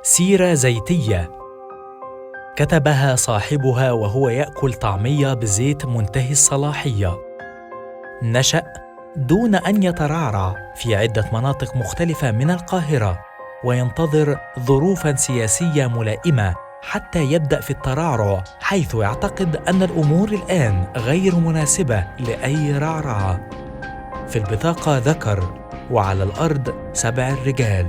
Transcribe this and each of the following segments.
سيرة زيتية كتبها صاحبها وهو يأكل طعمية بزيت منتهي الصلاحية. نشأ دون أن يترعرع في عدة مناطق مختلفة من القاهرة، وينتظر ظروفاً سياسية ملائمة حتى يبدأ في الترعرع، حيث يعتقد أن الأمور الآن غير مناسبة لأي رعرعة. في البطاقة ذكر، وعلى الأرض 7 رجال،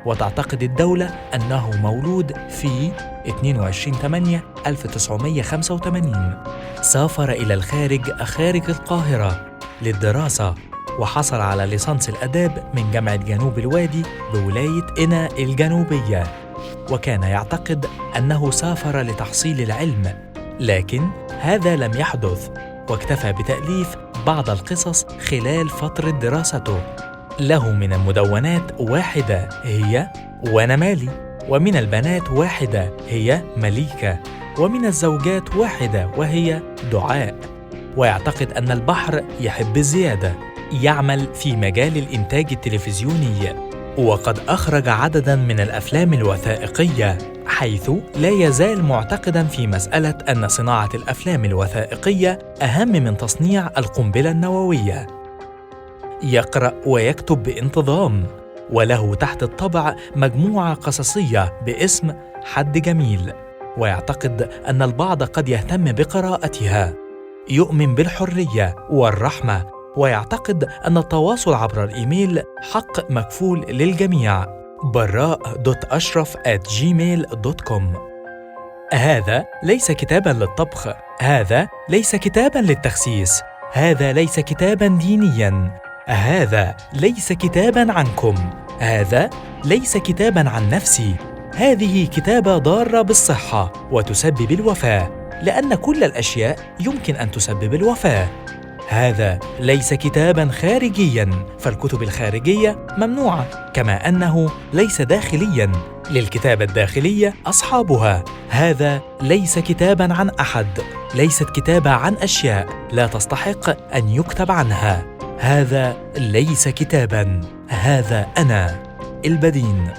وتعتقد الدولة أنه مولود في 22/8/1985. سافر إلى خارج القاهرة للدراسة، وحصل على ليسانس الآداب من جامعة جنوب الوادي بولاية قنا الجنوبية، وكان يعتقد أنه سافر لتحصيل العلم، لكن هذا لم يحدث، واكتفى بتأليف بعض القصص خلال فترة دراسته. له من المدونات 1 هي وأنا مالي، ومن البنات 1 هي مليكة، ومن الزوجات 1 وهي دعاء. ويعتقد أن البحر يحب الزيادة. يعمل في مجال الإنتاج التلفزيوني، وقد أخرج عدداً من الأفلام الوثائقية، حيث لا يزال معتقداً في مسألة أن صناعة الأفلام الوثائقية أهم من تصنيع القنبلة النووية. يقرأ ويكتب بانتظام، وله تحت الطبع مجموعة قصصية باسم حد جميل، ويعتقد أن البعض قد يهتم بقراءتها. يؤمن بالحرية والرحمة، ويعتقد أن التواصل عبر الإيميل حق مكفول للجميع. براء.ashraf@gmail.com. هذا ليس كتاباً للطبخ، هذا ليس كتاباً للتخسيس، هذا ليس كتاباً دينياً، هذا ليس كتاباً عنكم، هذا ليس كتاباً عن نفسي. هذه كتابة ضارة بالصحة وتسبب الوفاة، لأن كل الأشياء يمكن أن تسبب الوفاة. هذا ليس كتاباً خارجياً، فالكتب الخارجية ممنوعة، كما أنه ليس داخلياً، للكتابة الداخلية أصحابها. هذا ليس كتاباً عن أحد، ليست كتابة عن أشياء لا تستحق أن يكتب عنها. هذا ليس كتاباً، هذا أنا البدين.